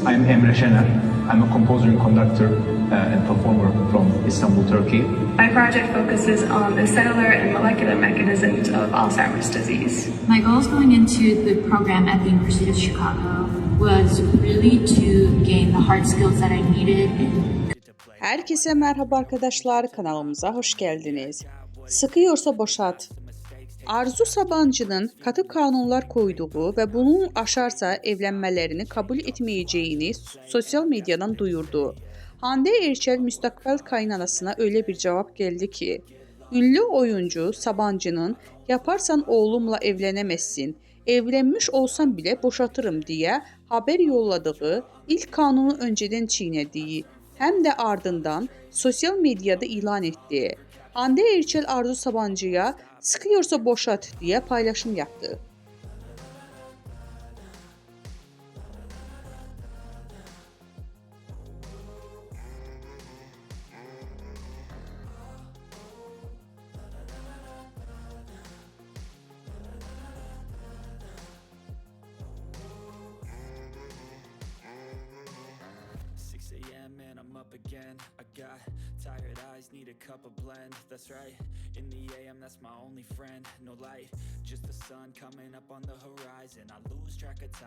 I'm Emre Şener. I'm a composer and conductor and performer from Istanbul, Turkey. My project focuses on the cellular and molecular mechanisms of Alzheimer's disease. My goals going into the program at the University of Chicago was really to gain the hard skills that I needed. Herkese merhaba arkadaşlar, kanalımıza hoş geldiniz. Sıkıyorsa boşalt. Arzu Sabancı'nın katı kanunlar koyduğu ve bunun aşarsa evlenmelerini kabul etmeyeceğini sosyal medyadan duyurdu. Hande Erçel müstakbel kaynanasına öyle bir cevap geldi ki, ünlü oyuncu Sabancı'nın yaparsan oğlumla evlenemezsin, evlenmiş olsam bile boşatırım diye haber yolladığı ilk kanunu önceden çiğnediği hem de ardından sosyal medyada ilan etti. Hande Erçel Arzu Sabancı'ya sıkıyorsa boşat diye paylaşım yaptı. And I'm up again. I got tired eyes, need a cup of blend. That's right, in the AM, that's my only friend. No light, just the sun coming up on the horizon. I lose track of time.